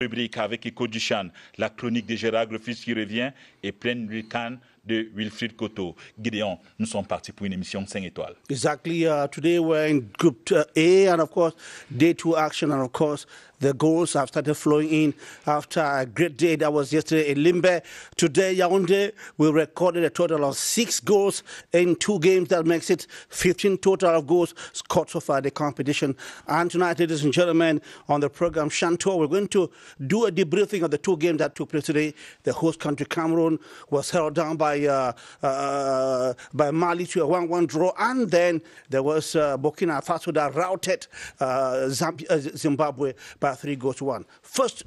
Rubrique avec Eko Duchan, la chronique de Gérard Greffus qui revient et pleine Lucan de Wilfried Koto. Gideon, nous sommes partis pour une émission 5 étoiles. Exactly. Today we're in Group A, and of course, Day 2 action, and of course, the goals have started flowing in after a great day that was yesterday in Limbe. Today, Yaoundé, we recorded a total of 6 goals in 2 games. That makes it 15 total of goals scored so far in the competition. And tonight, ladies and gentlemen, on the program Shanto, we're going to do a debriefing of the 2 games that took place today. The host country, Cameroon, was held down by Mali to a 1-1 draw, and then there was Burkina Faso that routed Zimbabwe by 3-1. First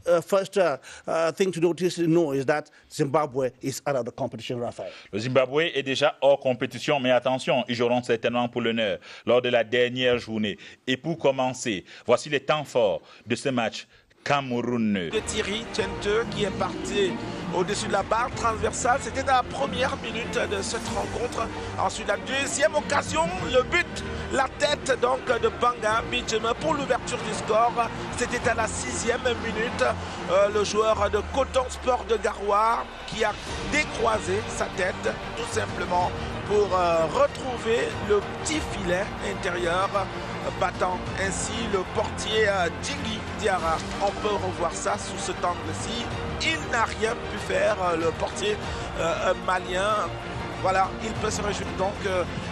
thing to notice is that Zimbabwe is out of the competition, Raphaël. Le Zimbabwe est déjà hors compétition, mais attention, ils joueront certainement pour l'honneur lors de la dernière journée. Et pour commencer, voici les temps forts de ce match. Cameroun. De Thierry Tchente qui est parti au-dessus de la barre transversale. C'était dans la première minute de cette rencontre. Ensuite, la deuxième occasion, le but, la tête donc de Banga Bijeme pour l'ouverture du score. C'était à la 6e minute. Le joueur de Coton Sport de Garoua qui a décroisé sa tête tout simplement pour retrouver le petit filet intérieur, battant ainsi le portier Djigui Diarra. On peut revoir ça sous cet angle-ci. Il n'a rien pu faire, le portier malien. Voilà, il peut se réjouir donc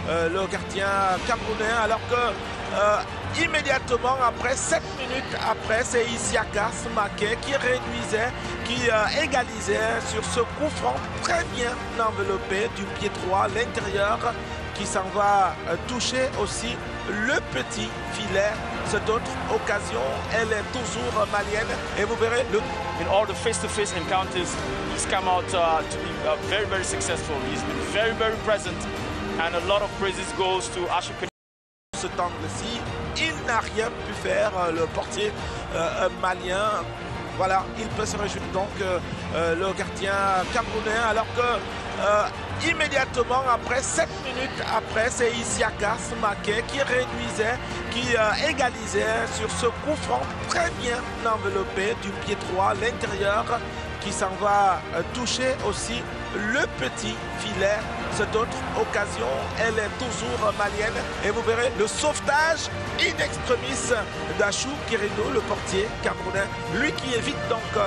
le gardien camerounais, alors que immédiatement après, 7 minutes après, c'est Isiaka Smake qui réduisait, qui égalisait sur ce coup franc très bien enveloppé du pied droit, l'intérieur, qui s'en va toucher aussi le petit filet. Cette autre occasion, elle est toujours malienne. Et vous verrez, in all the face-to-face encounters, he's come out to be very, very successful. He's been very, very present, and a lot of praises goes to Ashok. Cet angle-ci, il n'a rien pu faire, le portier malien. Voilà, il peut se réjouir donc le gardien camerounais, alors que immédiatement après, 7 minutes après, c'est Isiaka Smake qui réduisait, qui égalisait sur ce coup franc très bien enveloppé du pied droit, l'intérieur, qui s'en va toucher aussi le petit filet. Cette autre occasion, elle est toujours malienne. Et vous verrez le sauvetage in extremis d'Achou Kirido, le portier camerounais. Lui qui évite donc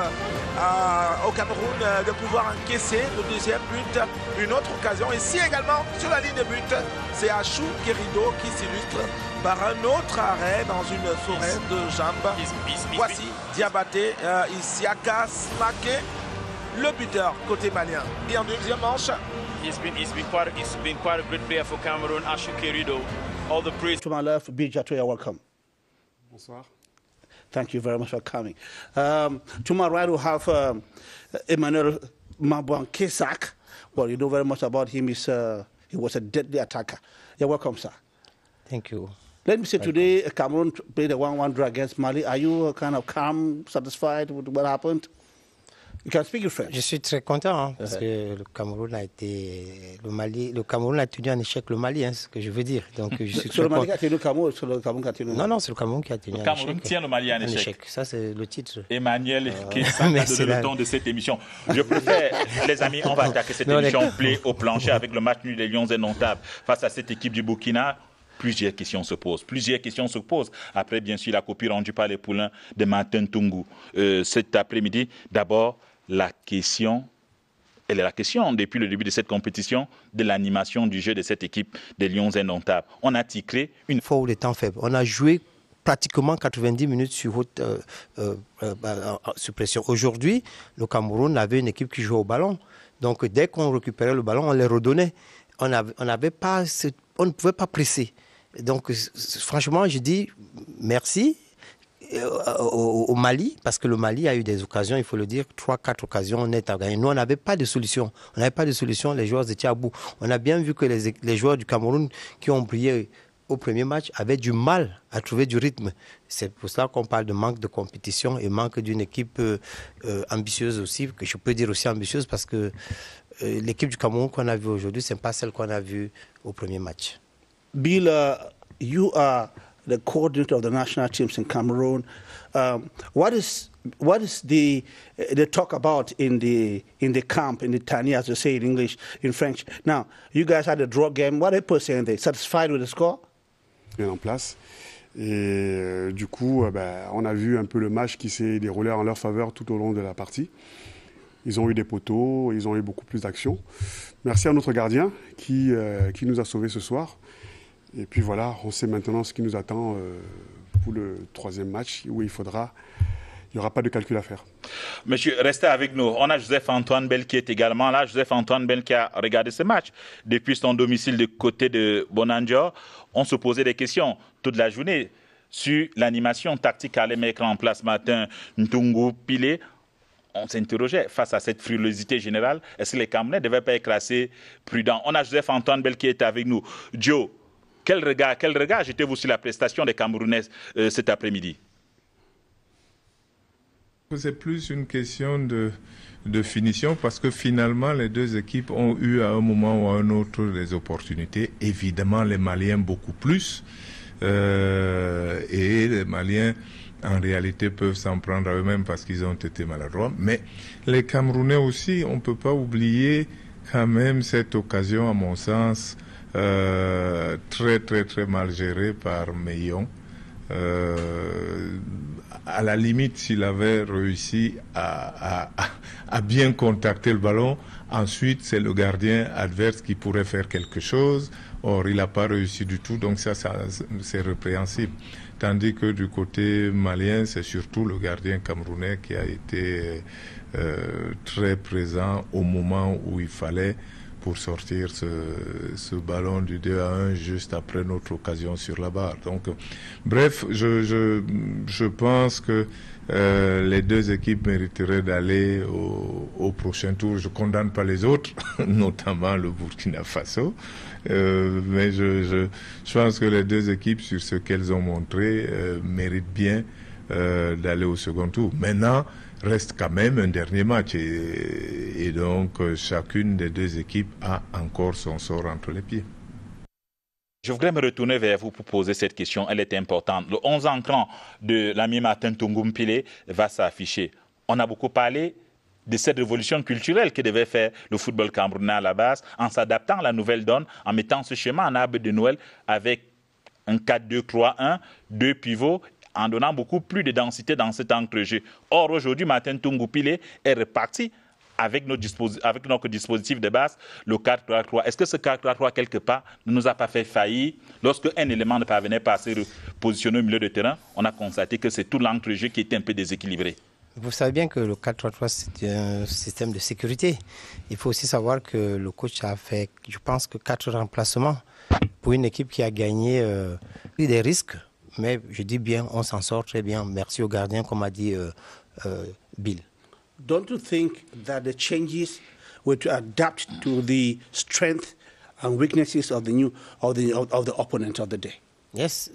au Cameroun de pouvoir encaisser le deuxième but. Une autre occasion. Ici également, sur la ligne de but, c'est Achou Kirido qui s'illustre par un autre arrêt dans une forêt de jambes. Voici Diabaté, Isiaka Smake, le buteur côté malien. Et en deuxième manche, It's been quite a great player for Cameroon, Ashok Kirido. All the praise. To my left, Bijato, you're welcome. Bonsoir. Thank you very much for coming. To my right, we have Emmanuel Mabouan-Kesak. Well, you know very much about him. He was a deadly attacker. You're welcome, sir. Thank you. Let me say today, Cameroon played a 1-1 draw against Mali. Are you kind of calm, satisfied with what happened? You can speak in French. Je suis très content parce que le Cameroun a tenu en échec le Mali, c'est ce que je veux dire. Donc je suis sur le Mali qui a tenu le Cameroun, sur le Cameroun qui a tenu. Non, c'est le Cameroun qui a tenu. Le Cameroun tient le Mali en échec. Ça c'est le titre. Emmanuel qui a donné le ton de cette émission. Je préfère, les amis, on va attaquer cette émission play au plancher avec le match nul des Lions indomptables face à cette équipe du Burkina. Plusieurs questions se posent. Après, bien sûr, la copie rendue par les poulains de Martin Tungu cet après-midi. D'abord, la question, elle est la question depuis le début de cette compétition de l'animation du jeu de cette équipe des Lions indomptables. On a ticlé une fois où les temps faibles. On a joué pratiquement 90 minutes sur haute pression. Aujourd'hui, le Cameroun avait une équipe qui jouait au ballon. Donc, dès qu'on récupérait le ballon, on les redonnait. On ne pouvait pas presser. Donc, franchement, je dis merci au Mali, parce que le Mali a eu des occasions, il faut le dire, 3-4 occasions nettes à gagner. Nous, on n'avait pas de solution. Les joueurs étaient à bout. On a bien vu que les joueurs du Cameroun qui ont brillé au premier match avaient du mal à trouver du rythme. C'est pour cela qu'on parle de manque de compétition et manque d'une équipe ambitieuse aussi, que je peux dire aussi ambitieuse, parce que l'équipe du Cameroun qu'on a vue aujourd'hui, ce n'est pas celle qu'on a vue au premier match. Bill, you are the coordinator of the national teams in Cameroon. What is the talk about in the camp, in the tani, as you say in English, in French? Now, you guys had a draw game. What are people saying? They satisfied with the score? Bien en place. Et du coup, on a vu un peu le match qui s'est déroulé en leur faveur tout au long de la partie. Ils ont eu des poteaux, ils ont eu beaucoup plus d'actions. Merci à notre gardien qui nous a sauvés ce soir. Et puis voilà, on sait maintenant ce qui nous attend pour le troisième match où il n'y aura pas de calcul à faire. Monsieur, restez avec nous. On a Joseph-Antoine Bell qui est également là. Joseph-Antoine Bell qui a regardé ce match depuis son domicile du côté de Bonanjo. On se posait des questions toute la journée sur l'animation tactique à les mettre en place matin. Ntungu, Pilé. On s'interrogeait face à cette frilosité générale. Est-ce que les Camerounais ne devaient pas être assez prudents? On a Joseph-Antoine Bell qui est avec nous. Joe, quel regard jetez-vous sur la prestation des Camerounais cet après-midi? C'est plus une question de finition parce que finalement les deux équipes ont eu à un moment ou à un autre des opportunités. Évidemment les Maliens beaucoup plus et les Maliens en réalité peuvent s'en prendre à eux-mêmes parce qu'ils ont été maladroits. Mais les Camerounais aussi, on ne peut pas oublier quand même cette occasion à mon sens très très très mal gérée par Meillon. À la limite, s'il avait réussi à bien contacter le ballon, ensuite c'est le gardien adverse qui pourrait faire quelque chose. Or, il n'a pas réussi du tout, donc ça c'est répréhensible. Tandis que du côté malien, c'est surtout le gardien camerounais qui a été très présent au moment où il fallait pour sortir ce ballon du 2-1 juste après notre occasion sur la barre. Donc, bref, je pense que les deux équipes mériteraient d'aller au prochain tour. Je ne condamne pas les autres, notamment le Burkina Faso, mais je pense que les deux équipes, sur ce qu'elles ont montré, méritent bien d'aller au second tour. Maintenant, reste quand même un dernier match et donc chacune des deux équipes a encore son sort entre les pieds. Je voudrais me retourner vers vous pour poser cette question, elle est importante. Le 11 en cran de l'ami Martin Ntungu Mpilé va s'afficher. On a beaucoup parlé de cette révolution culturelle que devait faire le football camerounais à la base, en s'adaptant à la nouvelle donne, en mettant ce schéma en arbre de Noël avec un 4-2-3-1, deux pivots, en donnant beaucoup plus de densité dans cet entre-jeu. Or, aujourd'hui, Martin Ntungu Mpilé est reparti avec notre dispositif de base, le 4-3-3. Est-ce que ce 4-3-3, quelque part, ne nous a pas fait faillir? Lorsque un élément ne parvenait pas à se positionner au milieu de terrain, on a constaté que c'est tout l'entre-jeu qui était un peu déséquilibré. Vous savez bien que le 4-3-3, c'est un système de sécurité. Il faut aussi savoir que le coach a fait, je pense, que 4 remplacements pour une équipe qui a gagné des risques. Mais je dis bien, on s'en sort très bien. Merci au gardien, comme a dit Bill. Don't you think that the changes were to adapt to the strength and weaknesses of the opponent of the day? Yes,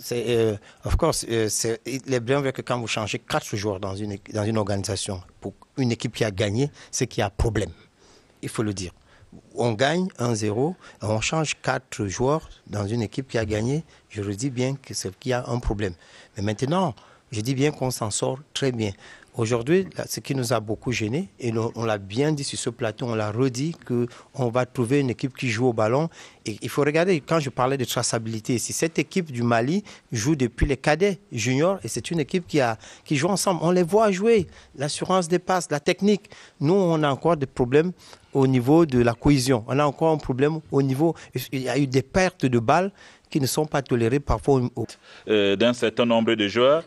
of course. Il est bien vrai que quand vous changez 4 joueurs dans une organisation, pour une équipe qui a gagné, c'est qu'il y a problème. Il faut le dire. On gagne 1-0, on change 4 joueurs dans une équipe qui a gagné, je le dis bien que c'est qu'il y a un problème. Mais maintenant, je dis bien qu'on s'en sort très bien. Aujourd'hui, ce qui nous a beaucoup gêné, et on l'a bien dit sur ce plateau, on l'a redit, qu'on va trouver une équipe qui joue au ballon. Et il faut regarder, quand je parlais de traçabilité ici, cette équipe du Mali joue depuis les cadets juniors, et c'est une équipe qui joue ensemble. On les voit jouer, l'assurance des passes, la technique. Nous, on a encore des problèmes au niveau de la cohésion. On a encore un problème au niveau... Il y a eu des pertes de balles qui ne sont pas tolérées parfois. D'un certain nombre de joueurs,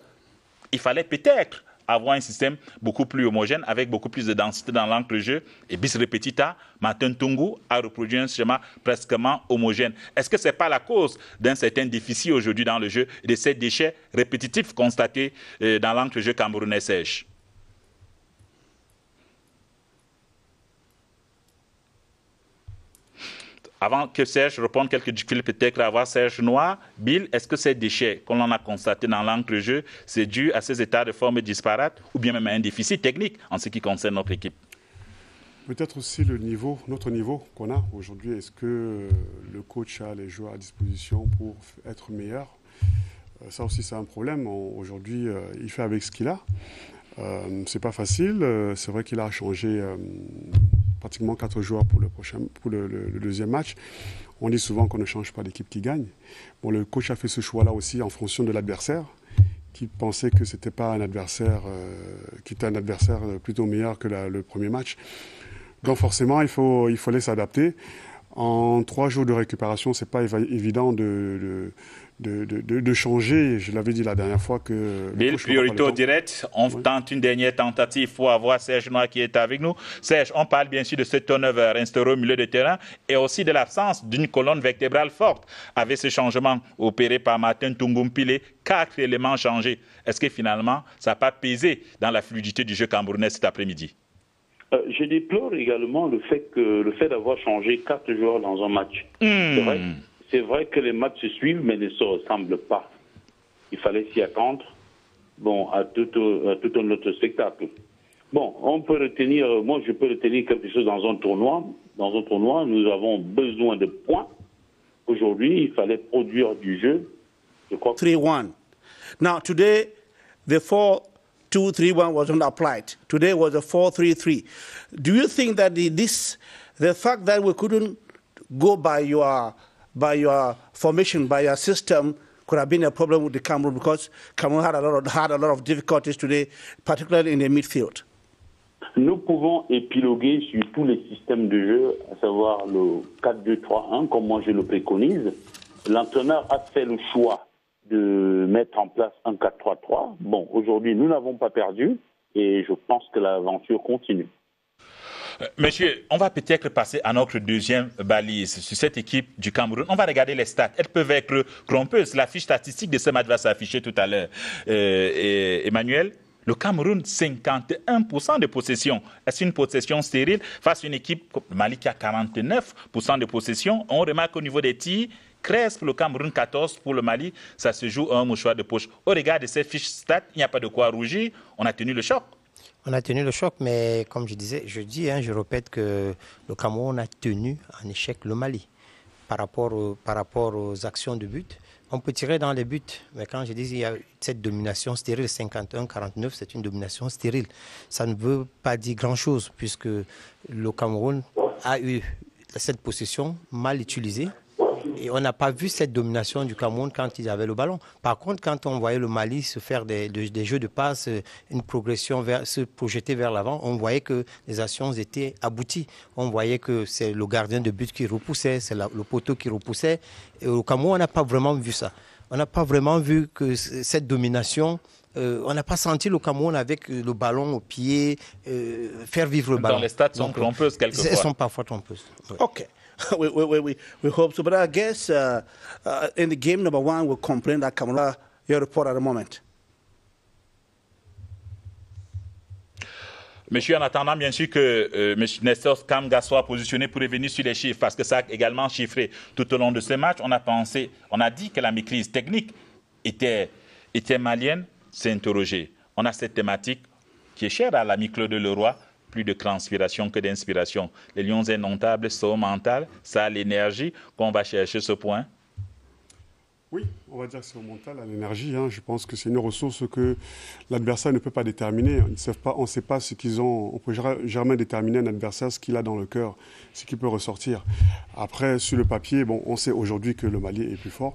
il fallait peut-être avoir un système beaucoup plus homogène, avec beaucoup plus de densité dans l'entre-jeu. Et bis repetita, Martin Ntungu a reproduit un schéma presquement homogène. Est-ce que ce n'est pas la cause d'un certain déficit aujourd'hui dans le jeu et de ces déchets répétitifs constatés dans l'entre-jeu camerounais sèche? Avant que Serge réponde, quelques difficultés peut-être à avoir Serge Noir. Bill, est-ce que ces déchets qu'on a constatés dans l'entre-jeu, c'est dû à ces états de forme disparates ou bien même à un déficit technique en ce qui concerne notre équipe? Peut-être aussi notre niveau qu'on a aujourd'hui. Est-ce que le coach a les joueurs à disposition pour être meilleur? Ça aussi, c'est un problème. Aujourd'hui, il fait avec ce qu'il a. C'est pas facile. C'est vrai qu'il a changé pratiquement 4 joueurs pour le deuxième match. On dit souvent qu'on ne change pas d'équipe qui gagne. Bon, le coach a fait ce choix-là aussi en fonction de l'adversaire, qui pensait que c'était pas un adversaire, qui était un adversaire plutôt meilleur que le premier match. Donc forcément, il fallait s'adapter. En 3 jours de récupération, c'est pas évident de changer. Je l'avais dit la dernière fois que... Bill, priorité au direct. On tente une dernière tentative pour avoir Serge Noir qui est avec nous. Serge, on parle bien sûr de ce turnover instauré au milieu de terrain et aussi de l'absence d'une colonne vertébrale forte. Avec ce changement opéré par Martin Tungumpile, 4 éléments changés. Est-ce que finalement, ça n'a pas pesé dans la fluidité du jeu camerounais cet après-midi? Je déplore également le fait d'avoir changé 4 joueurs dans un match. C'est vrai que les matchs se suivent, mais ne se ressemblent pas. Il fallait s'y attendre, à tout un autre spectacle. Bon, on peut retenir, moi je peux retenir quelque chose dans un tournoi. Dans un tournoi, nous avons besoin de points. Aujourd'hui, il fallait produire du jeu. Je crois. 3-1. Now today, the 4-2-3-1 wasn't applied. Today was a 4-3-3. Do you think that the fact that we couldn't go by your formation, by your system, could have been a problem with the Cameroon, because Cameroon had a lot of difficulties today, particularly in the midfield? Nous pouvons épiloguer sur tous les systèmes de jeu, à savoir le 4-2-3-1, comme moi je le préconise. L'entraîneur a fait le choix de mettre en place un 4-3-3. Bon, aujourd'hui, nous n'avons pas perdu et je pense que l'aventure continue. Monsieur, on va peut-être passer à notre deuxième balise sur cette équipe du Cameroun. On va regarder les stats. Elles peuvent être trompeuses. La fiche statistique de ce match va s'afficher tout à l'heure. Emmanuel, le Cameroun, 51% de possession. Est-ce une possession stérile face à une équipe comme le Mali qui a 49% de possession? On remarque au niveau des tirs, 13 pour le Cameroun, 14 pour le Mali. Ça se joue un mouchoir de poche. Au regard de ces fiches stats, il n'y a pas de quoi rougir. On a tenu le choc. On a tenu le choc, mais comme je répète que le Cameroun a tenu en échec le Mali par rapport aux actions de but. On peut tirer dans les buts, mais quand je dis qu'il y a cette domination stérile, 51-49, c'est une domination stérile. Ça ne veut pas dire grand-chose, puisque le Cameroun a eu cette possession mal utilisée. Et on n'a pas vu cette domination du Cameroun quand ils avaient le ballon. Par contre, quand on voyait le Mali se faire des jeux de passe, une progression, se projeter vers l'avant, on voyait que les actions étaient abouties. On voyait que c'est le gardien de but qui repoussait, c'est le poteau qui repoussait. Et au Cameroun, on n'a pas vraiment vu ça. On n'a pas vraiment vu que cette domination... on n'a pas senti le Cameroun avec le ballon au pied, faire vivre le ballon. Les stats sont trompeuses quelquefois. Elles sont parfois trompeuses. Ouais. OK. We hope so. But I guess in the game number 1, we'll complain that Cameroon, your report at the moment. Monsieur, en attendant bien sûr que Nestor Kamga soit positionné pour revenir sur les chiffres, parce que ça a également chiffré tout au long de ce match, on a dit que la maîtrise technique était malienne, c'est interrogé. On a cette thématique qui est chère à l'ami Claude Leroy, plus de transpiration que d'inspiration. Les lions indomptables, c'est au mental, ça a l'énergie qu'on va chercher ce point. Oui, on va dire que c'est au mental, à l'énergie. Je pense que c'est une ressource que l'adversaire ne peut pas déterminer. On ne sait pas ce qu'ils ont. On ne peut jamais déterminer un adversaire, ce qu'il a dans le cœur, ce qui peut ressortir. Après, sur le papier, on sait aujourd'hui que le Mali est plus fort.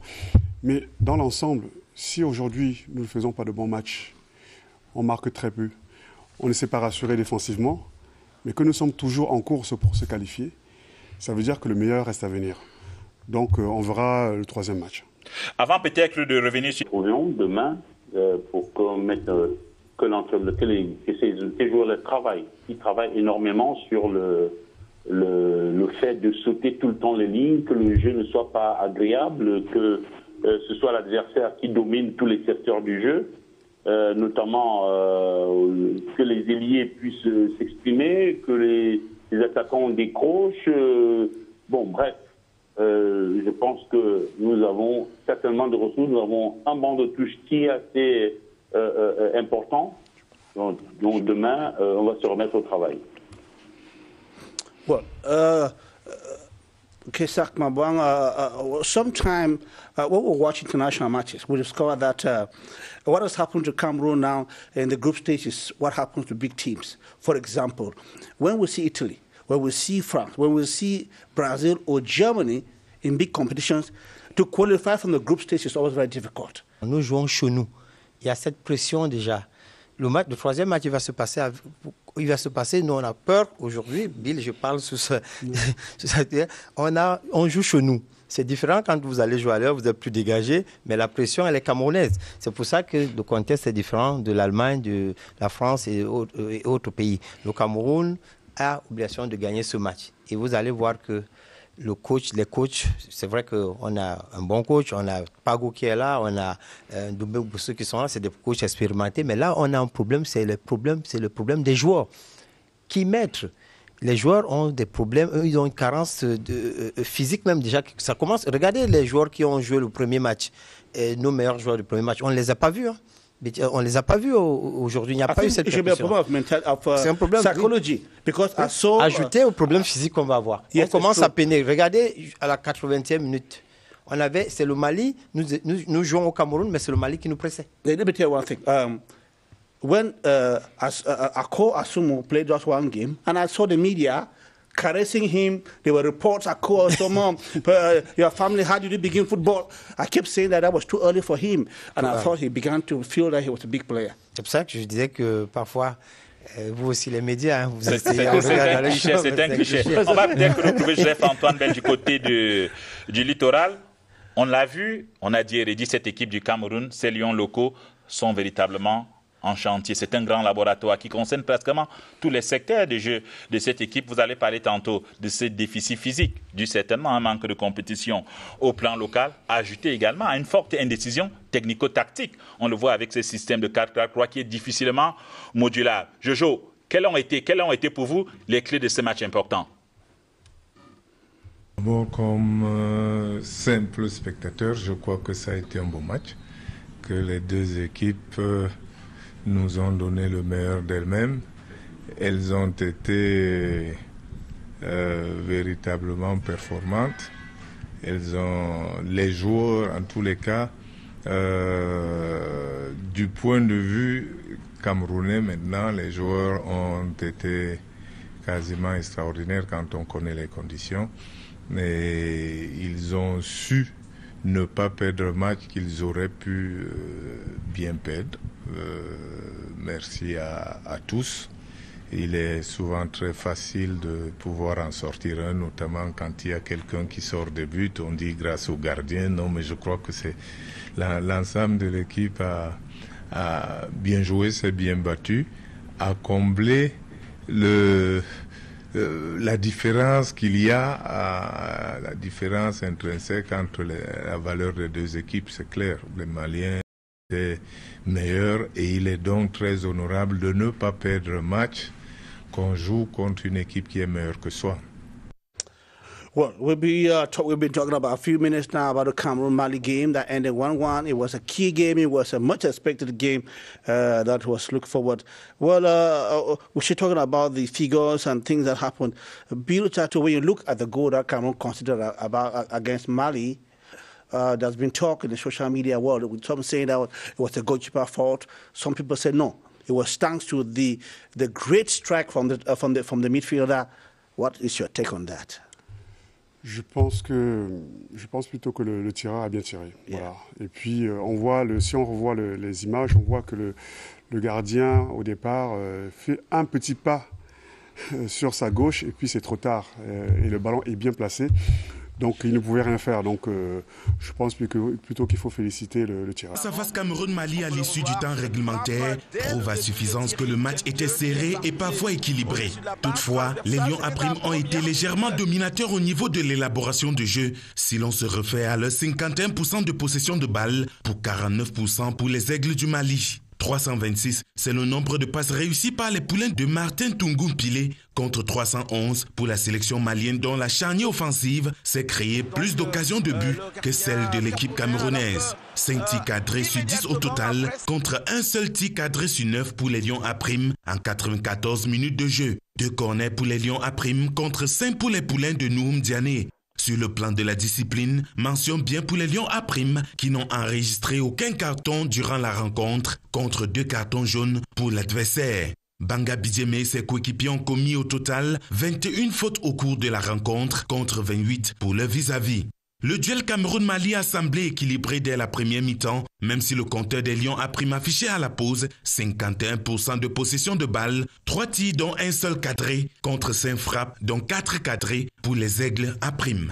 Mais dans l'ensemble, si aujourd'hui nous ne faisons pas de bons matchs, on marque très peu, on ne s'est pas rassuré défensivement, mais que nous sommes toujours en course pour se qualifier, ça veut dire que le meilleur reste à venir. Donc on verra le 3e match. Avant peut-être de revenir sur... Demain, pour que ces joueurs travaillent. Ils travaillent énormément sur le fait de sauter tout le temps les lignes, que le jeu ne soit pas agréable, que ce soit l'adversaire qui domine tous les secteurs du jeu. Notamment que les ailiers puissent s'exprimer, que les attaquants décrochent. Bref, je pense que nous avons certainement de ressources. Nous avons un banc de touche qui est assez important. Donc demain, on va se remettre au travail. Well, Okay, Sak Mabwang, sometime when we watch international matches, we discover that what has happened to Cameroon now in the group stage is what happens to big teams. For example, when we see Italy, when we see France, when we see Brazil or Germany in big competitions, to qualify from the group stage is always very difficult. Nous jouons chez nous. Il y a cette pression déjà. Le troisième match, il va se passer, nous on a peur aujourd'hui, Bill, je parle sur ça, on joue chez nous. C'est différent quand vous allez jouer à l'heure, vous êtes plus dégagé, mais la pression, elle est camerounaise. C'est pour ça que le contexte est différent de l'Allemagne, de la France et autres pays. Le Cameroun a l'obligation de gagner ce match. Et vous allez voir que les coachs, c'est vrai qu'on a un bon coach, on a Pago qui est là, on a Doumbé Boussou qui sont là, c'est des coachs expérimentés. Mais là, on a un problème, c'est le problème des joueurs qui mettent. Les joueurs ont des problèmes, eux, ils ont une carence physique même déjà. Ça commence. Regardez les joueurs qui ont joué le premier match, nos meilleurs joueurs du premier match, on ne les a pas vus. Hein. On ne les a pas vus aujourd'hui, il n'y a pas eu cette pression. C'est un problème psychologique. Ajouté au problème physique qu'on va avoir. On commence à peiner. Regardez, à la 80e minute, c'est le Mali, nous jouons au Cameroun, mais c'est le Mali qui nous pressait. Let me tell you one thing. When Ako Asumo played just one game, and I saw the media caressing him, there were reports, Ako Asumo, your family, how did you begin football? I kept saying that was too early for him, and I thought he began to feel that he was a big player. C'est pour ça que je disais que parfois, vous aussi les médias, vous c'est un cliché. On va peut-être retrouver Joseph Antoine Bell du côté du littoral. On l'a vu, on a dit et redit, cette équipe du Cameroun, ces lions locaux sont véritablement en chantier. C'est un grand laboratoire qui concerne pratiquement tous les secteurs de jeu de cette équipe. Vous allez parler tantôt de ces déficits physiques, dû certainement à un manque de compétition au plan local, ajouté également à une forte indécision technico-tactique. On le voit avec ce système de 4-3-3 qui est difficilement modulable. Jojo, quelles ont été pour vous les clés de ce match important? Bon, comme simple spectateur, je crois que ça a été un bon match, que les deux équipes nous ont donné le meilleur d'elles-mêmes. Elles ont été véritablement performantes. Les joueurs, en tous les cas, du point de vue camerounais maintenant, les joueurs ont été quasiment extraordinaires quand on connaît les conditions. Et ils ont su ne pas perdre le match qu'ils auraient pu bien perdre. Merci à tous. Il est souvent très facile de pouvoir en sortir un, notamment quand il y a quelqu'un qui sort de but. On dit grâce au gardien. Non, mais je crois que c'est l'ensemble de l'équipe a bien joué, s'est bien battu, a comblé la différence qu'il y a, la différence intrinsèque entre la valeur des deux équipes, c'est clair. Les Maliens étaient meilleurs et il est donc très honorable de ne pas perdre un match qu'on joue contre une équipe qui est meilleure que soi. Well, we've been talking about a few minutes now about the Cameroon-Mali game that ended 1-1. It was a key game. It was a much-expected game that was looked forward. Well, we should talk about the figures and things that happened. Bill Chato, when you look at the goal that Cameroon considered against Mali, there's been talk in the social media world, with some saying that it was a goalkeeper fault. Some people say no, it was thanks to the great strike from the midfielder. What is your take on that? Je pense plutôt que le tireur a bien tiré. Yeah. Voilà. Et puis si on revoit les images, on voit que le gardien au départ fait un petit pas sur sa gauche et puis c'est trop tard et le ballon est bien placé. Donc il ne pouvait rien faire. Donc je pense plutôt qu'il faut féliciter le tireur. Face à face Cameroun-Mali à l'issue du temps réglementaire prouve à suffisance que le match était serré et parfois équilibré. Toutefois, les Lions A' ont été légèrement dominateurs au niveau de l'élaboration de jeu. Si l'on se refait à leurs 51% de possession de balles pour 49% pour les Aigles du Mali. 326, c'est le nombre de passes réussies par les poulains de Martin Tungu-Mpilé contre 311 pour la sélection malienne dont la charnière offensive s'est créée plus d'occasions de but que celle de l'équipe camerounaise. 5 tirs cadrés sur 10 au total contre un seul tir cadré sur 9 pour les Lions A' en 94 minutes de jeu. 2 corners pour les Lions A' contre 5 pour les poulains de Nouhoum Diané. Sur le plan de la discipline, mention bien pour les Lions A prime qui n'ont enregistré aucun carton durant la rencontre contre 2 cartons jaunes pour l'adversaire. Banga Bidjeme et ses coéquipiers ont commis au total 21 fautes au cours de la rencontre contre 28 pour leur vis-à-vis. Le duel Cameroun-Mali a semblé équilibré dès la première mi-temps, même si le compteur des Lions A prime affiché à la pause 51% de possession de balles, 3 tirs dont un seul cadré contre 5 frappes dont 4 cadrés pour les Aigles A prime.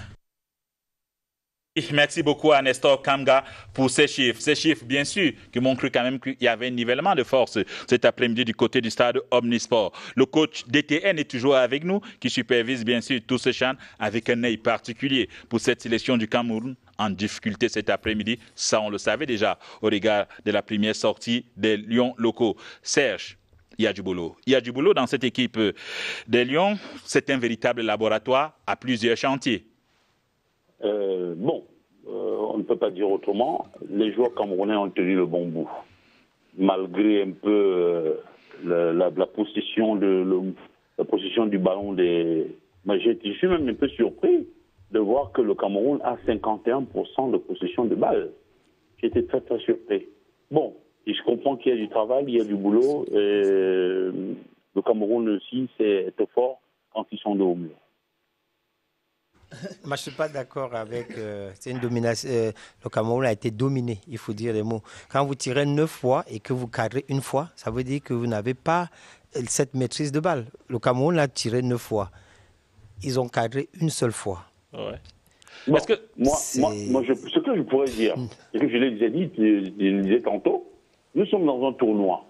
Merci beaucoup à Nestor Kamga pour ces chiffres. Ces chiffres, bien sûr, qui montrent quand même qu'il y avait un nivellement de force cet après-midi du côté du stade Omnisport. Le coach DTN est toujours avec nous, qui supervise bien sûr tout ce champ avec un œil particulier pour cette sélection du Cameroun en difficulté cet après-midi. Ça, on le savait déjà au regard de la première sortie des Lions locaux. Serge, il y a du boulot. Il y a du boulot dans cette équipe des Lions. C'est un véritable laboratoire à plusieurs chantiers. On ne peut pas dire autrement. Les joueurs camerounais ont tenu le bon bout. Malgré un peu la possession du ballon je suis même un peu surpris de voir que le Cameroun a 51% de possession de balles. J'étais très très surpris. Bon, et je comprends qu'il y a du travail, il y a du boulot. Le Cameroun aussi, c'est fort quand ils sont de haut mur. Moi, je ne suis pas d'accord avec... c'est une domination. Le Cameroun a été dominé, il faut dire les mots. Quand vous tirez 9 fois et que vous cadrez une fois, ça veut dire que vous n'avez pas cette maîtrise de balle. Le Cameroun a tiré 9 fois. Ils ont cadré une seule fois. Ouais. Bon, ce que je pourrais dire, et que je l'ai déjà dit, je le disais tantôt, nous sommes dans un tournoi.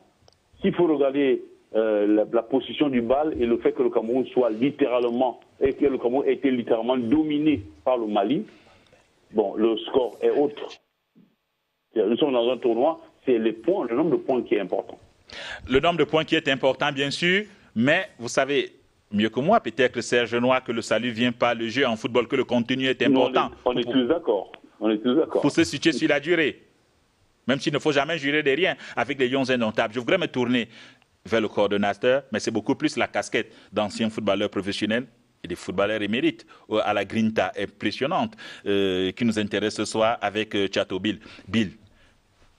S'il faut regarder la position du bal et le fait que le Cameroun soit littéralement, et que le Cameroun ait été littéralement dominé par le Mali, bon, le score est autre. Nous sommes dans un tournoi, c'est le nombre de points qui est important. Le nombre de points qui est important, bien sûr, mais vous savez, mieux que moi, peut-être Serge Noir, que le salut vient par le jeu en football, que le contenu est important. On est tous d'accord. Pour se situer sur la durée. Même s'il ne faut jamais jurer de rien avec les Lions indomptables. Je voudrais me tourner vers le coordonnateur, mais c'est beaucoup plus la casquette d'anciens footballeurs professionnels et des footballeurs émérites à la grinta impressionnante qui nous intéresse ce soir avec Chateau Bill. Bill,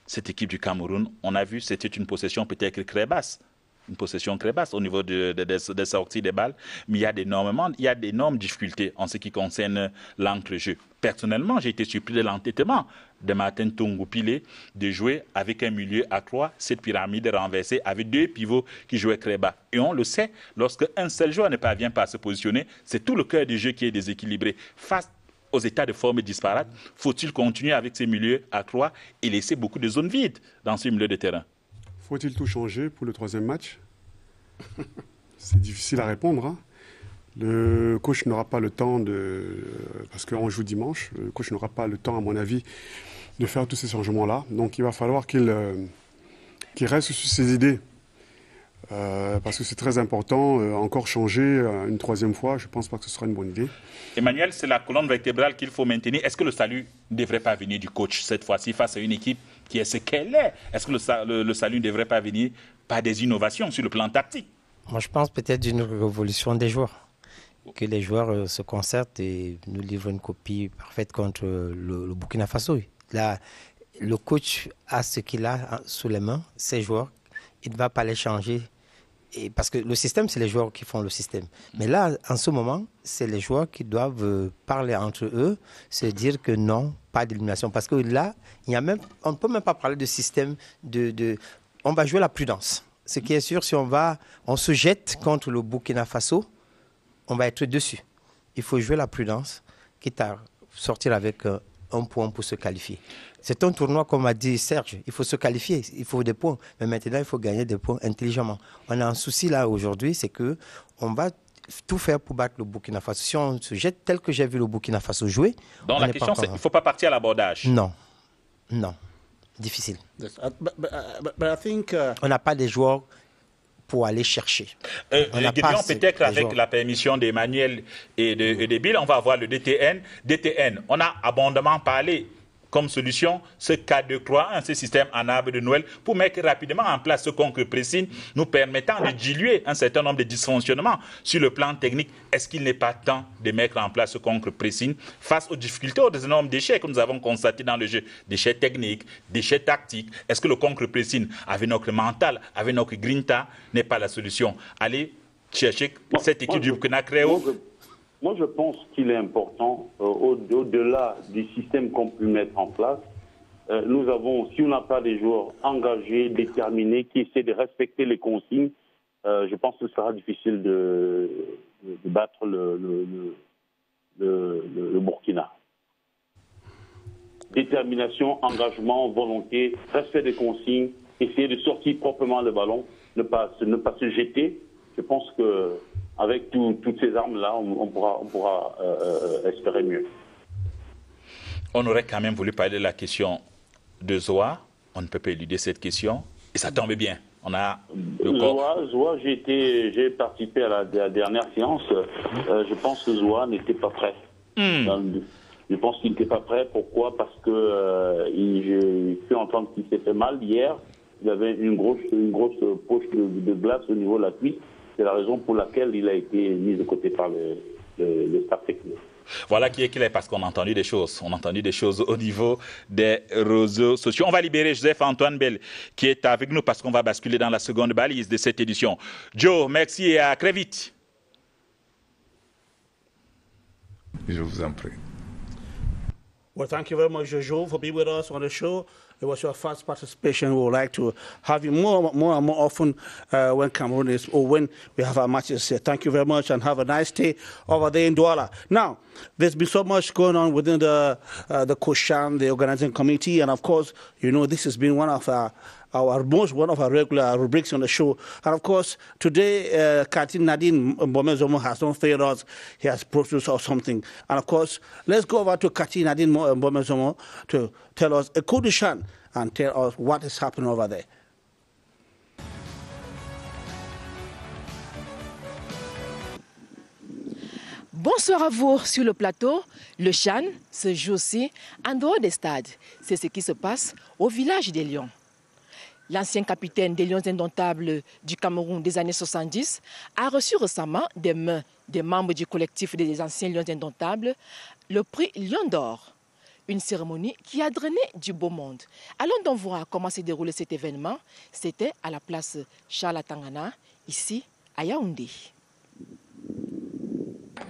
cette équipe du Cameroun, on a vu, c'était une possession peut-être très basse. Une possession très basse au niveau des sorties des balles, mais il y a d'énormes difficultés en ce qui concerne l'entre-jeu. Personnellement, j'ai été surpris de l'entêtement de Martin Tongo-Pilé de jouer avec un milieu à 3, cette pyramide renversée avec 2 pivots qui jouaient très bas. Et on le sait, lorsque un seul joueur ne parvient pas à se positionner, c'est tout le cœur du jeu qui est déséquilibré. Face aux états de forme disparates, faut-il continuer avec ces milieux à 3 et laisser beaucoup de zones vides dans ce milieu de terrain? Faut-il tout changer pour le 3e match? C'est difficile à répondre. Hein. Le coach n'aura pas le temps parce qu'on joue dimanche, le coach n'aura pas le temps, à mon avis, de faire tous ces changements-là. Donc il va falloir qu'il reste sur ses idées. Parce que c'est très important, encore changer une 3e fois, je ne pense pas que ce sera une bonne idée. Emmanuel, c'est la colonne vertébrale qu'il faut maintenir. Est-ce que le salut ne devrait pas venir du coach cette fois-ci face à une équipe qui est ce qu'elle est? Est-ce que le salut ne devrait pas venir par des innovations sur le plan tactique? Moi, je pense peut-être d'une révolution des joueurs. Que les joueurs se concertent et nous livrent une copie parfaite contre le Burkina Faso. Là, le coach a ce qu'il a sous les mains, ses joueurs. Il ne va pas les changer. Parce que le système, c'est les joueurs qui font le système. Mais là, en ce moment, c'est les joueurs qui doivent parler entre eux, se dire que non, pas d'élimination. Parce que là, on ne peut même pas parler de système. On va jouer la prudence. Ce qui est sûr, si on se jette contre le Burkina Faso, on va être dessus. Il faut jouer la prudence, quitte à sortir avec un point pour se qualifier. C'est un tournoi, comme a dit Serge, il faut se qualifier, il faut des points. Mais maintenant, il faut gagner des points intelligemment. On a un souci là aujourd'hui, c'est qu'on va tout faire pour battre le Burkina Faso. Si on se jette tel que j'ai vu le Burkina Faso jouer... Donc la question, c'est qu'il ne faut pas partir à l'abordage. Non. Difficile. On n'a pas des joueurs pour aller chercher. Gédéon, peut-être avec la permission d'Emmanuel et de Bill, on va avoir le DTN. DTN, on a abondamment parlé comme solution ce 4-2-3-1, ce système en arbre de Noël, pour mettre rapidement en place ce contre-pressing, nous permettant de diluer un certain nombre de dysfonctionnements sur le plan technique. Est-ce qu'il n'est pas temps de mettre en place ce contre-pressing face aux difficultés, aux énormes déchets que nous avons constatés dans le jeu, déchets techniques, déchets tactiques? Est-ce que le contre-pressing, avec notre mental, avec notre grinta, n'est pas la solution? Allez chercher cette équipe du Burkina Faso. Moi, je pense qu'il est important, au-delà du système qu'on peut mettre en place, nous avons, si on n'a pas des joueurs engagés, déterminés, qui essaient de respecter les consignes, je pense que ce sera difficile de battre le Burkina. Détermination, engagement, volonté, respect des consignes, essayer de sortir proprement le ballon, ne pas se jeter. Je pense que avec toutes ces armes-là, on pourra espérer mieux. On aurait quand même voulu parler de la question de Zoa. On ne peut pas éluder cette question. Et ça tombe bien. On a Zoa, j'ai participé à la dernière séance. Je pense que Zoa n'était pas prêt. Je pense qu'il n'était pas prêt. Pourquoi? Parce que j'ai pu entendre qu'il s'est fait mal hier. Il avait une grosse poche de glace au niveau de la cuisse. C'est la raison pour laquelle il a été mis de côté par le staff technique. Voilà qui est clair, parce qu'on a entendu des choses. On a entendu des choses au niveau des réseaux sociaux. On va libérer Joseph-Antoine Bell qui est avec nous parce qu'on va basculer dans la seconde balise de cette édition. Joe, merci et à très vite. Je vous en prie. Well, thank you very much, Jojo, for being with us on the show. It was your first participation. We would like to have you more and more often when Cameroon is, or when we have our matches here. Thank you very much and have a nice day over there in Douala. Now, there's been so much going on within the COCHAN, the organizing committee, and of course, you know, this has been one of our regular rubrics on the show. And of course, today, Katin Nadine Mbomezomo has not failed us. He has produced us something. And of course, let's go over to Katin Nadine Mbomezomo to tell us a coup de chant and tell us what is happening over there. Bonsoir à vous sur le plateau. Le Chan se joue aussi en dehors des stades. C'est ce qui se passe au village des Lions. L'ancien capitaine des Lions indomptables du Cameroun des années 70 a reçu récemment des mains des membres du collectif des anciens Lions indomptables le prix Lion d'Or. Une cérémonie qui a drainé du beau monde. Allons donc voir comment s'est déroulé cet événement. C'était à la place Charles Tangana, ici à Yaoundé.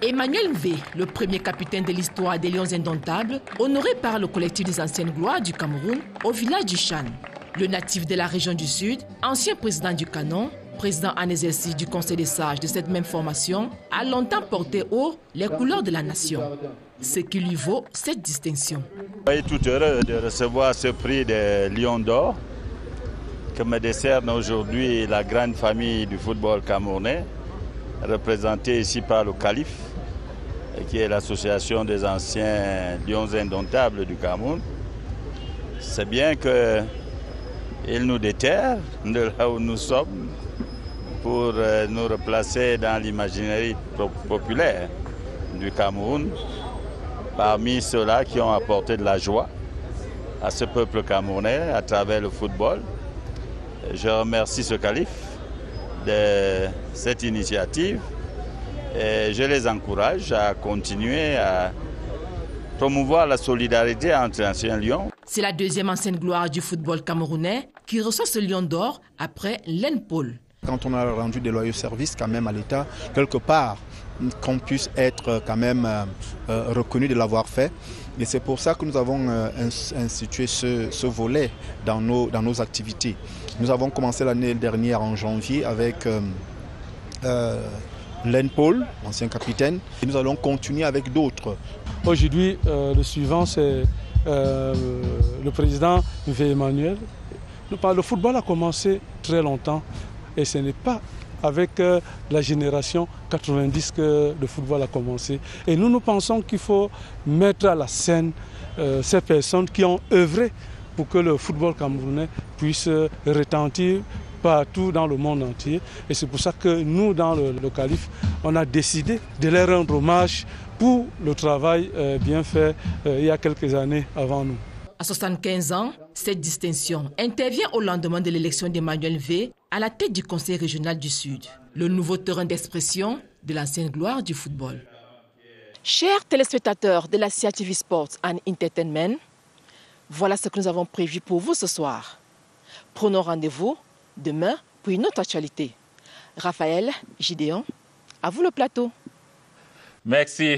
Emmanuel Mvé, le premier capitaine de l'histoire des Lions indomptables, honoré par le collectif des anciennes gloires du Cameroun au village du Chan. Le natif de la région du Sud, ancien président du Canon, président en exercice du Conseil des sages de cette même formation, a longtemps porté haut les couleurs de la nation, ce qui lui vaut cette distinction. Je suis tout heureux de recevoir ce prix de Lion d'Or que me décerne aujourd'hui la grande famille du football camerounais, représentée ici par le calife, qui est l'association des anciens Lions indomptables du Cameroun. C'est bien qu'il nous déterre de là où nous sommes pour nous replacer dans l'imaginaire populaire du Cameroun, parmi ceux-là qui ont apporté de la joie à ce peuple camerounais à travers le football. Je remercie ce calife de cette initiative et je les encourage à continuer à promouvoir la solidarité entre anciens lions. C'est la deuxième ancienne gloire du football camerounais qui reçoit ce Lion d'Or après Len Paul. Quand on a rendu des loyaux services quand même à l'État, quelque part, qu'on puisse être quand même reconnu de l'avoir fait. Et c'est pour ça que nous avons institué ce volet dans nos activités. Nous avons commencé l'année dernière en janvier avec Len Paul, ancien capitaine, et nous allons continuer avec d'autres. Aujourd'hui, le suivant, c'est le président Emmanuel. Le football a commencé très longtemps et ce n'est pas avec la génération 90 que le football a commencé. Et nous pensons qu'il faut mettre à la scène ces personnes qui ont œuvré pour que le football camerounais puisse retentir partout dans le monde entier. Et c'est pour ça que nous, dans le calife, on a décidé de leur rendre hommage pour le travail bien fait il y a quelques années avant nous. À 75 ans, cette distinction intervient au lendemain de l'élection d'Emmanuel V à la tête du Conseil régional du Sud, le nouveau terrain d'expression de l'ancienne gloire du football. Chers téléspectateurs de la CIATV Sports and Entertainment, voilà ce que nous avons prévu pour vous ce soir. Prenons rendez-vous demain pour une autre actualité. Raphaël, Gideon, à vous le plateau. Merci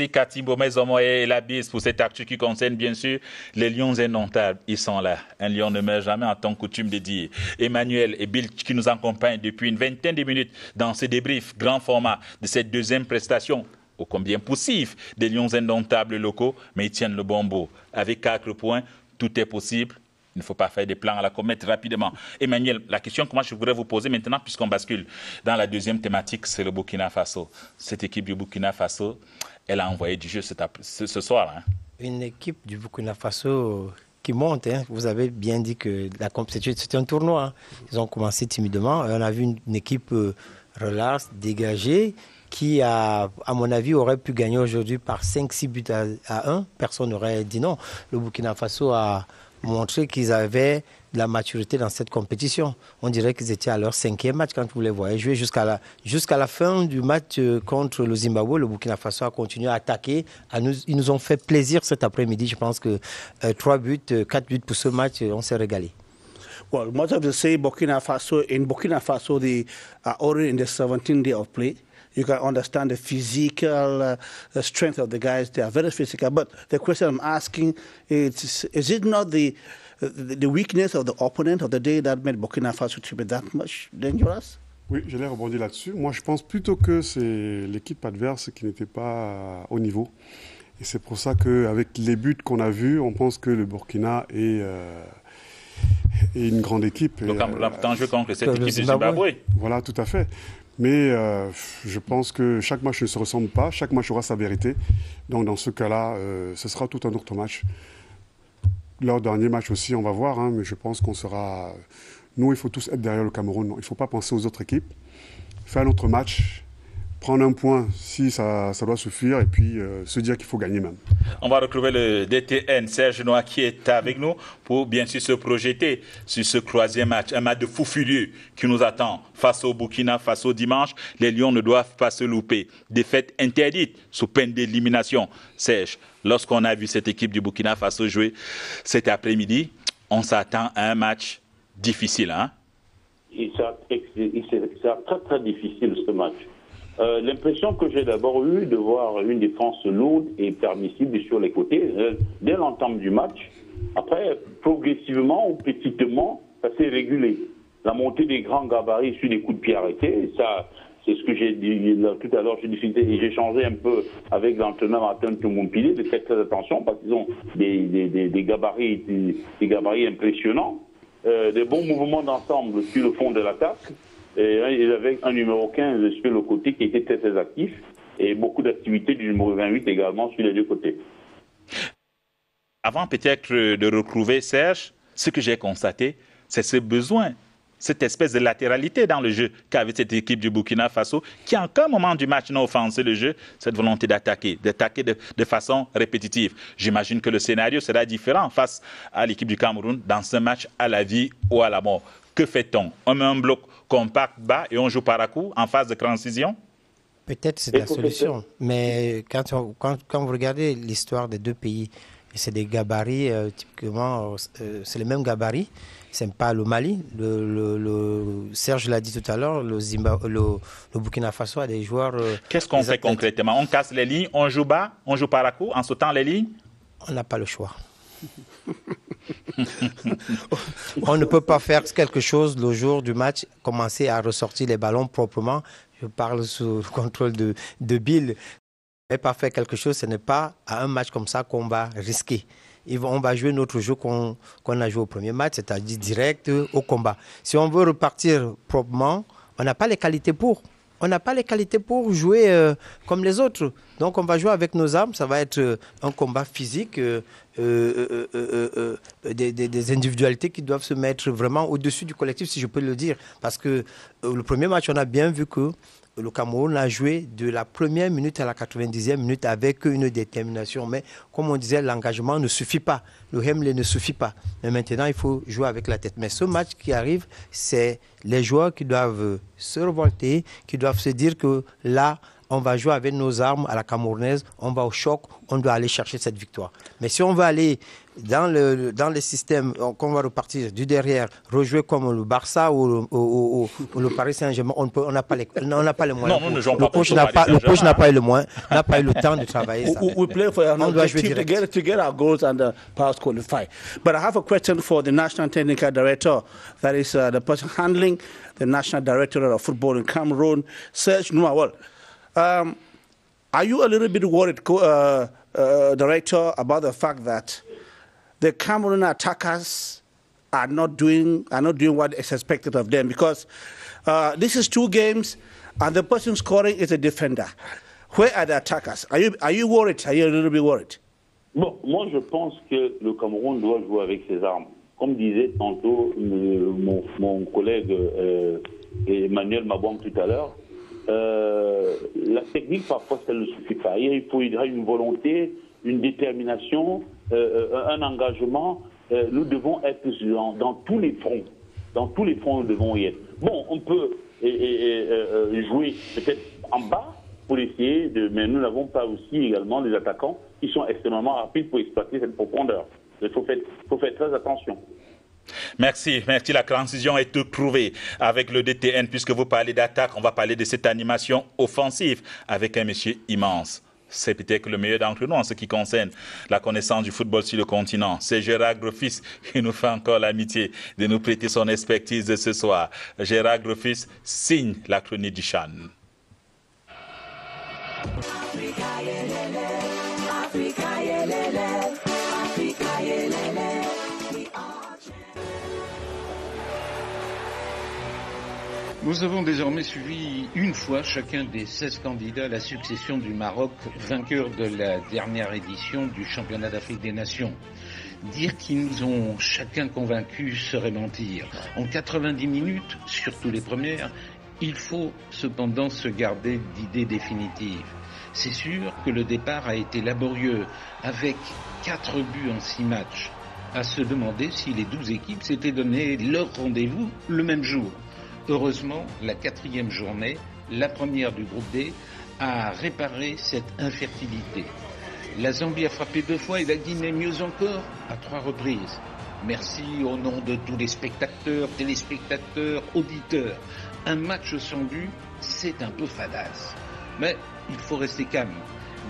Cathy Bomé-Zomo et Labis pour cette actu qui concerne bien sûr les Lions indomptables. Ils sont là. Un lion ne meurt jamais en tant que coutume de dire. Emmanuel et Bill qui nous accompagnent depuis une vingtaine de minutes dans ce débrief grand format de cette deuxième prestation. Ô combien poussif des Lions indomptables locaux, mais ils tiennent le bon bout. Avec 4 points, tout est possible. Il ne faut pas faire des plans à la comète rapidement. Emmanuel, la question que moi je voudrais vous poser maintenant, puisqu'on bascule dans la deuxième thématique, c'est le Burkina Faso. Cette équipe du Burkina Faso, elle a envoyé du jeu ce soir. Hein. Une équipe du Burkina Faso qui monte. Hein. Vous avez bien dit que c'était un tournoi. Hein. Ils ont commencé timidement. On a vu une équipe relaxe, dégagée, qui, à mon avis, aurait pu gagner aujourd'hui par 5-6 buts à 1. Personne n'aurait dit non. Le Burkina Faso a montré qu'ils avaient de la maturité dans cette compétition. On dirait qu'ils étaient à leur 5e match quand vous les voyez jouer. Jusqu'à la fin du match contre le Zimbabwe, le Burkina Faso a continué à attaquer. Ils nous ont fait plaisir cet après-midi. Je pense que 4 buts pour ce match, on s'est régalé. Well, much of the say in Burkina Faso, they are already in the 17th day of play. You can understand the physical strength of the guys. They are very physical. But the question I'm asking is it not the weakness of the opponent of the day that made Burkina Faso to be that much dangerous? Oui, j'allais rebondir là-dessus. Moi, je pense plutôt que c'est l'équipe adverse qui n'était pas au niveau. Et c'est pour ça qu'avec les buts qu'on a vus, on pense que le Burkina est une grande équipe. Le Cameroun a en jeu contre cette équipe du Zimbabwe. Voilà, tout à fait. Mais je pense que chaque match ne se ressemble pas, chaque match aura sa vérité. Donc dans ce cas-là, ce sera tout un autre match. Leur dernier match aussi, on va voir, hein, mais je pense qu'on sera... Nous, il faut tous être derrière le Cameroun. Il ne faut pas penser aux autres équipes. Faire un autre match, prendre un point si ça doit suffire, et puis se dire qu'il faut gagner même. On va retrouver le DTN Serge Noah qui est avec nous pour bien sûr se projeter sur ce troisième match. Un match de fou furieux qui nous attend face au Burkina Faso dimanche. Les Lions ne doivent pas se louper. Défaite interdite sous peine d'élimination. Serge, lorsqu'on a vu cette équipe du Burkina Faso jouer cet après-midi, on s'attend à un match difficile. Hein? C'est très très difficile ce match. L'impression que j'ai d'abord eue de voir une défense lourde et permissible sur les côtés dès l'entame du match. Après, progressivement ou petitement, ça s'est régulé. La montée des grands gabarits sur des coups de pied arrêtés, ça, c'est ce que j'ai dit tout à l'heure. J'ai changé un peu avec l'entraîneur Martin Tumumpili de faire très attention parce qu'ils ont des gabarits impressionnants, des bons mouvements d'ensemble sur le fond de l'attaque. Et il avait un numéro 15 sur le côté qui était très, très actif et beaucoup d'activités du numéro 28 également sur les deux côtés. Avant peut-être de retrouver Serge, ce que j'ai constaté, c'est ce besoin, cette espèce de latéralité dans le jeu qu'avait cette équipe du Burkina Faso qui, à aucun moment du match, n'a offensé le jeu, cette volonté d'attaquer de façon répétitive. J'imagine que le scénario sera différent face à l'équipe du Cameroun dans ce match à la vie ou à la mort. Que fait-on? On met un bloc compact bas et on joue par à coup en phase de transition? Peut-être c'est la solution. Mais quand vous regardez l'histoire des deux pays, c'est des gabarits, typiquement, c'est les mêmes gabarits. C'est pas le Mali. Serge l'a dit tout à l'heure, le Burkina Faso a des joueurs... Qu'est-ce qu'on fait concrètement? On casse les lignes, on joue bas, on joue par à coup en sautant les lignes? On n'a pas le choix. On ne peut pas faire quelque chose le jour du match, commencer à ressortir les ballons proprement. Je parle sous le contrôle de Bill. Et pas faire quelque chose, ce n'est pas à un match comme ça qu'on va risquer. On va jouer notre jeu qu'on a joué au premier match, c'est-à-dire direct au combat. Si on veut repartir proprement, on n'a pas les qualités pour. On n'a pas les qualités pour jouer comme les autres. Donc on va jouer avec nos armes. Ça va être un combat physique, des individualités qui doivent se mettre vraiment au-dessus du collectif, si je peux le dire. Parce que le premier match, on a bien vu que le Cameroun a joué de la première minute à la 90e minute avec une détermination. Mais comme on disait, l'engagement ne suffit pas. Le Hemley ne suffit pas. Mais maintenant, il faut jouer avec la tête. Mais ce match qui arrive, c'est les joueurs qui doivent se révolter, qui doivent se dire que là, on va jouer avec nos armes à la camerounaise, on va au choc, on doit aller chercher cette victoire. Mais si on va aller dans le système, qu'on va repartir du derrière, rejouer comme le Barça ou le Paris Saint-Germain, on n'a pas les moyens. Non, le coach n'a pas eu le temps de travailler ça. We play for another team to get our goals and perhaps qualify. But I have a question for the National Technical Director, that is the person handling the National Directorate of Football in Cameroon, Serge Nouawel. Are you a little bit worried, Director, about the fact that the Cameroon attackers are not doing what is expected of them? Because this is 2 games, and the person scoring is a defender. Where are the attackers? Are you worried? Are you a little bit worried? Bon, moi je pense que le Cameroun doit jouer avec ses armes. Comme disait tantôt mon collègue Emmanuel Mabouang tout à l'heure, la technique parfois ça ne suffit pas. Il faudra une volonté, une détermination, un engagement. Nous devons être dans tous les fronts. Dans tous les fronts, nous devons y être. Bon, on peut jouer peut-être en bas pour essayer mais nous n'avons pas aussi également des attaquants qui sont extrêmement rapides pour exploiter cette profondeur. Il faut faire très attention. Merci. La transition est toute trouvée avec le DTN. Puisque vous parlez d'attaque, on va parler de cette animation offensive avec un monsieur immense. C'est peut-être le meilleur d'entre nous en ce qui concerne la connaissance du football sur le continent. C'est Gérard Grofis qui nous fait encore l'amitié de nous prêter son expertise de ce soir. Gérard Grofis signe la chronique du CHAN. Nous avons désormais suivi une fois chacun des 16 candidats à la succession du Maroc, vainqueur de la dernière édition du Championnat d'Afrique des Nations. Dire qu'ils nous ont chacun convaincus serait mentir. En 90 minutes, surtout les premières, il faut cependant se garder d'idées définitives. C'est sûr que le départ a été laborieux, avec 4 buts en 6 matchs. À se demander si les 12 équipes s'étaient donné leur rendez-vous le même jour. Heureusement, la 4e journée, la première du groupe D, a réparé cette infertilité. La Zambie a frappé 2 fois et la Guinée mieux encore à 3 reprises. Merci au nom de tous les spectateurs, téléspectateurs, auditeurs. Un match sans but, c'est un peu fadasse. Mais il faut rester calme.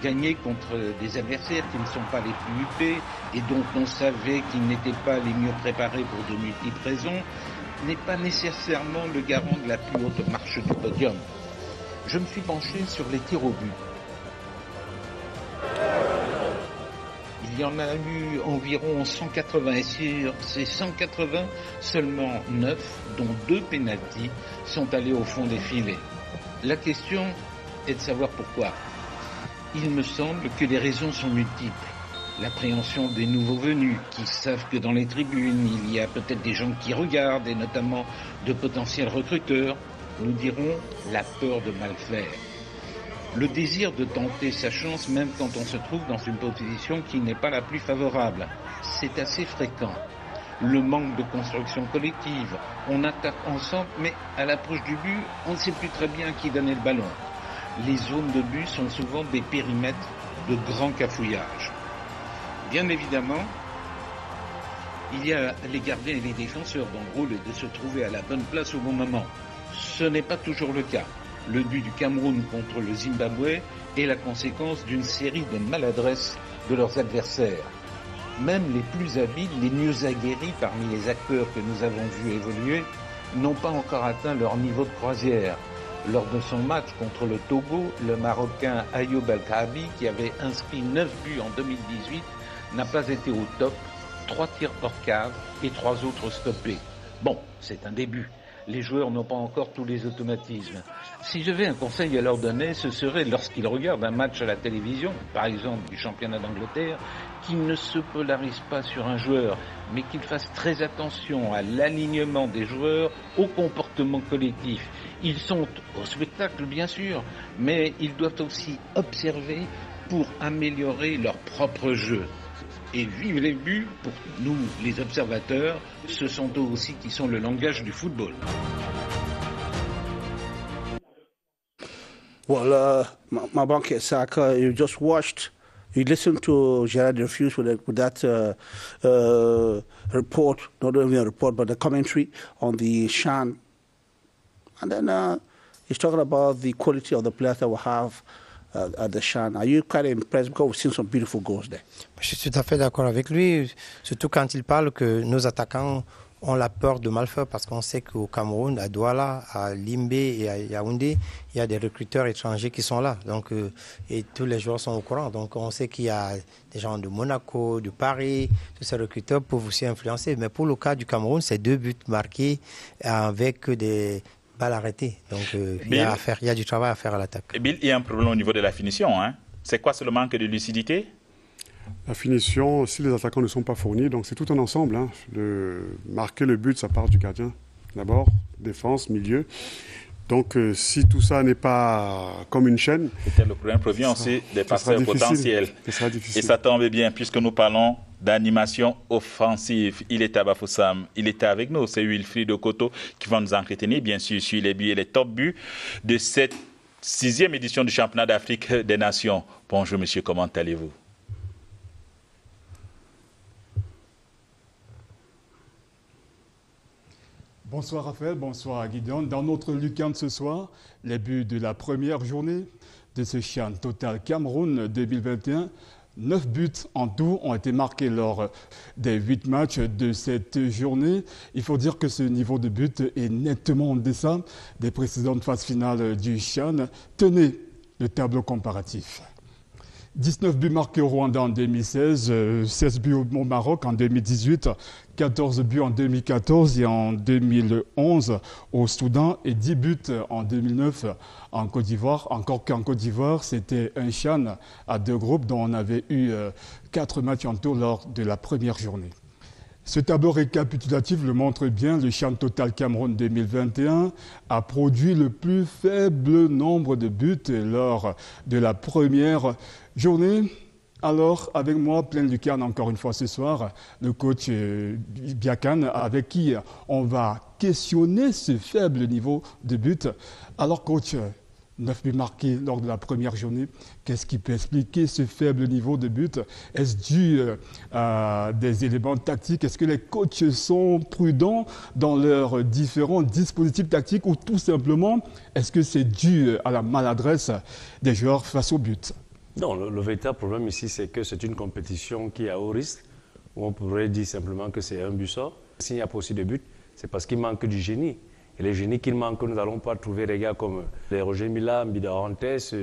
Gagner contre des adversaires qui ne sont pas les plus huppés et dont on savait qu'ils n'étaient pas les mieux préparés pour de multiples raisons n'est pas nécessairement le garant de la plus haute marche du podium. Je me suis penché sur les tirs au but. Il y en a eu environ 180 et sur ces 180, seulement 9, dont 2 pénaltys, sont allés au fond des filets. La question est de savoir pourquoi. Il me semble que les raisons sont multiples. L'appréhension des nouveaux venus qui savent que dans les tribunes, il y a peut-être des gens qui regardent et notamment de potentiels recruteurs. Nous dirons la peur de mal faire. Le désir de tenter sa chance même quand on se trouve dans une position qui n'est pas la plus favorable. C'est assez fréquent. Le manque de construction collective. On attaque ensemble mais à l'approche du but, on ne sait plus très bien qui donnait le ballon. Les zones de but sont souvent des périmètres de grand cafouillage. Bien évidemment, il y a les gardiens et les défenseurs dont le rôle est de se trouver à la bonne place au bon moment. Ce n'est pas toujours le cas. Le but du Cameroun contre le Zimbabwe est la conséquence d'une série de maladresses de leurs adversaires. Même les plus habiles, les mieux aguerris parmi les acteurs que nous avons vus évoluer, n'ont pas encore atteint leur niveau de croisière. Lors de son match contre le Togo, le Marocain Ayoub El-Kaabi, qui avait inscrit 9 buts en 2018, n'a pas été au top, 3 tirs hors cave et 3 autres stoppés. Bon, c'est un début. Les joueurs n'ont pas encore tous les automatismes. Si j'avais un conseil à leur donner, ce serait lorsqu'ils regardent un match à la télévision, par exemple du championnat d'Angleterre, qu'ils ne se polarisent pas sur un joueur, mais qu'ils fassent très attention à l'alignement des joueurs, au comportement collectif. Ils sont au spectacle, bien sûr, mais ils doivent aussi observer pour améliorer leur propre jeu. Et vivre les buts, pour nous, les observateurs, ce sont eux aussi qui sont le langage du football. Well, Mabanke Saka, you just watched, you listened to Gerard Refuse with that report, not only a report, but a commentary on the Shan. And then he's talking about the quality of the players that we have at the Shan. Are you quite impressed because we've seen some beautiful goals there? Je suis tout à fait d'accord avec lui, surtout quand il parle que nos attaquants ont la peur de mal faire parce qu'on sait qu'au Cameroun, à Douala, à Limbé et à Yaoundé, il y a des recruteurs étrangers qui sont là. Donc, et tous les joueurs sont au courant. Donc on sait qu'il y a des gens de Monaco, de Paris, tous ces recruteurs peuvent aussi influencer. Mais pour le cas du Cameroun, c'est 2 buts marqués avec des balles arrêtées. Donc il y a du travail à faire à l'attaque. Bill, il y a un problème au niveau de la finition. Hein? C'est quoi, c'est le manque de lucidité? La finition, si les attaquants ne sont pas fournis, donc c'est tout un ensemble. Hein. Marquer le but, ça part du gardien. D'abord, défense, milieu. Donc si tout ça n'est pas comme une chaîne... C'était le problème provient aussi des passeurs potentiels. Et ça tombe bien, puisque nous parlons d'animation offensive. Il était à Bafoussam, il était avec nous. C'est Wilfried Okoto qui va nous entretenir, bien sûr, sur les buts et les top buts de cette 6e édition du championnat d'Afrique des Nations. Bonjour monsieur, comment allez-vous? Bonsoir Raphaël, bonsoir Gideon. Dans notre Lucan ce soir, les buts de la première journée de ce Chan Total Cameroun 2021. 9 buts en tout ont été marqués lors des 8 matchs de cette journée. Il faut dire que ce niveau de but est nettement en deçà des précédentes phases finales du Chan. Tenez le tableau comparatif. 19 buts marqués au Rwanda en 2016, 16 buts au Maroc en 2018, 14 buts en 2014 et en 2011 au Soudan et 10 buts en 2009 en Côte d'Ivoire. Encore qu'en Côte d'Ivoire, c'était un Chan à 2 groupes dont on avait eu 4 matchs en tout lors de la première journée. Ce tableau récapitulatif le montre bien, le Chan Total Cameroun 2021 a produit le plus faible nombre de buts lors de la première journée. Alors, avec moi, plein lucarne encore une fois ce soir, le coach Biakan, avec qui on va questionner ce faible niveau de but. Alors, coach, 9 buts marqués lors de la première journée. Qu'est-ce qui peut expliquer ce faible niveau de but? Est-ce dû à des éléments tactiques? Est-ce que les coachs sont prudents dans leurs différents dispositifs tactiques ou tout simplement, est-ce que c'est dû à la maladresse des joueurs face au but? Non, le véritable problème ici, c'est que c'est une compétition qui est à haut risque, où on pourrait dire simplement que c'est un but sort. S'il n'y a pas aussi de but, c'est parce qu'il manque du génie. Et les génies qu'il manque, nous n'allons pas trouver des gars comme les Roger Mila, Mbidarantes,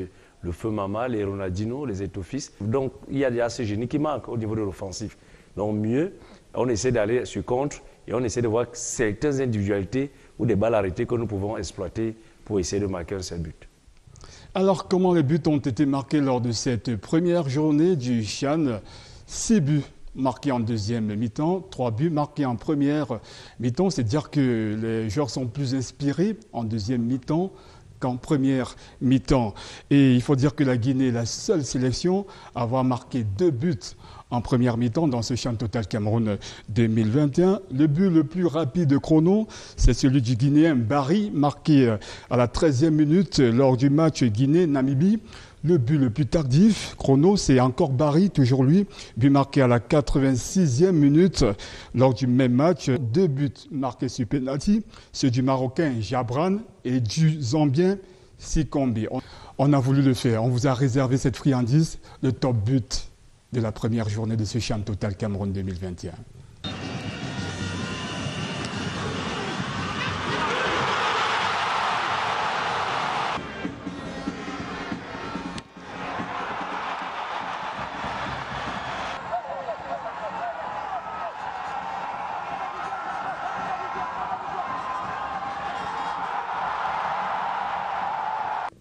le Feu Mama, les Ronaldinho, les Etofis. Donc il y a déjà ce génie qui manque au niveau de l'offensif. Donc mieux, on essaie d'aller sur contre et on essaie de voir certaines individualités ou des balles arrêtées que nous pouvons exploiter pour essayer de marquer un seul but. Alors comment les buts ont été marqués lors de cette première journée du Chan? 6 buts marqués en deuxième mi-temps, 3 buts marqués en première mi-temps. C'est dire que les joueurs sont plus inspirés en deuxième mi-temps qu'en première mi-temps. Et il faut dire que la Guinée est la seule sélection à avoir marqué 2 buts en première mi-temps dans ce Chan Total Cameroun 2021. Le but le plus rapide chrono, c'est celui du Guinéen Barry, marqué à la 13e minute lors du match Guinée-Namibie. Le but le plus tardif, chrono, c'est encore Barry, toujours lui, but marqué à la 86e minute lors du même match. 2 buts marqués sur penalty, ceux du Marocain Jabran et du Zambien Sikombi. On a voulu le faire, on vous a réservé cette friandise, le top but de la première journée de ce Chan Total Cameroun 2021.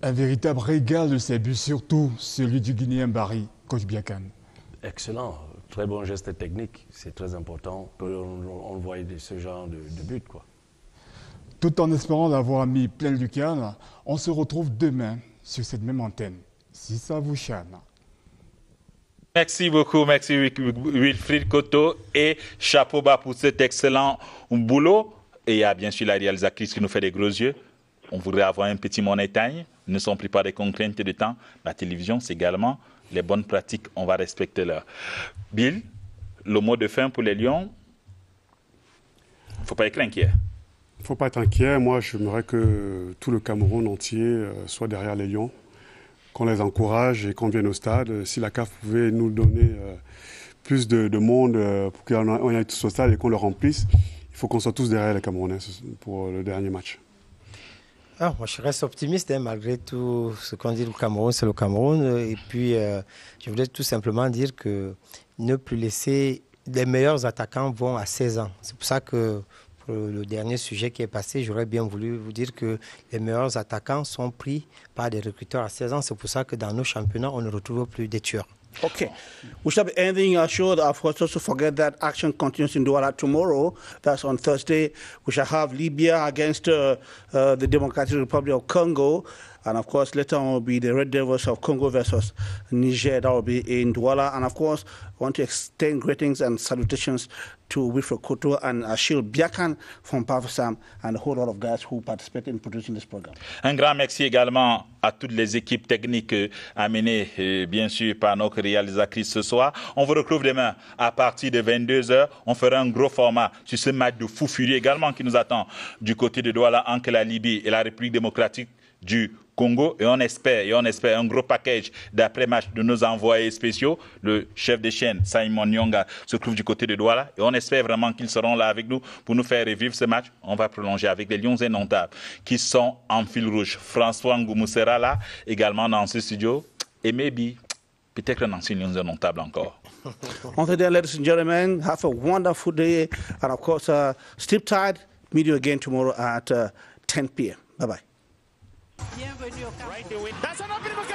Un véritable régal de ces buts, surtout celui du Guinéen Barry, coach Biakan. Excellent, très bon geste technique, c'est très important. On voit ce genre de but, quoi. Tout en espérant d'avoir mis plein Lucan, on se retrouve demain sur cette même antenne. Si ça vous chane. Merci beaucoup, merci Wilfried Koto et chapeau bas pour cet excellent boulot. Et il y a bien sûr la réalisatrice qui nous fait des gros yeux. On voudrait avoir un petit money time. Ne sont plus pas des contraintes de temps. La télévision, c'est également les bonnes pratiques. On va respecter leur. Bill, le mot de fin pour les Lions. Il ne faut pas être inquiet. Il ne faut pas être inquiet. Moi, j'aimerais que tout le Cameroun entier soit derrière les Lions, qu'on les encourage et qu'on vienne au stade. Si la CAF pouvait nous donner plus de monde pour qu'on aille tous au stade et qu'on le remplisse, il faut qu'on soit tous derrière les Camerounais pour le dernier match. Ah, moi, je reste optimiste, malgré tout ce qu'on dit, le Cameroun, c'est le Cameroun. Et puis, je voulais tout simplement dire que ne plus laisser... Les meilleurs attaquants vont à 16 ans. C'est pour ça que, pour le dernier sujet qui est passé, j'aurais bien voulu vous dire que les meilleurs attaquants sont pris par des recruteurs à 16 ans. C'est pour ça que dans nos championnats, on ne retrouve plus des tueurs. Okay. We shall be ending our show. Of course, also forget that action continues in Douala tomorrow. That's on Thursday. We shall have Libya against the Democratic Republic of Congo. And of course, later on will be the Red Devils of Congo versus Niger. That will be in Douala. And of course, I want to extend greetings and salutations to Wilfried Koto and Achille Biakan from Pavsam and a whole lot of guys who participate in producing this program. Un grand merci également à toutes les équipes techniques amenées, bien sûr, par notre réalisatrice ce soir. On vous retrouve demain à partir de 22h. On fera un gros format sur ce match de fou furieux également qui nous attend du côté de Douala entre la Libye et la République démocratique du Congo, et on espère un gros package d'après-match de nos envoyés spéciaux. Le chef de chaîne, Simon Nyonga, se trouve du côté de Douala et on espère vraiment qu'ils seront là avec nous pour nous faire revivre ce match. On va prolonger avec les Lions indomptables qui sont en fil rouge. François Ngoumou sera là également dans ce studio et maybe, peut-être un ancien Lions indomptable encore. Until then, ladies and gentlemen, have a wonderful day and of course, sleep tight. Meet you again tomorrow at 10 p.m. Bye-bye. Bienvenue au Cameroun.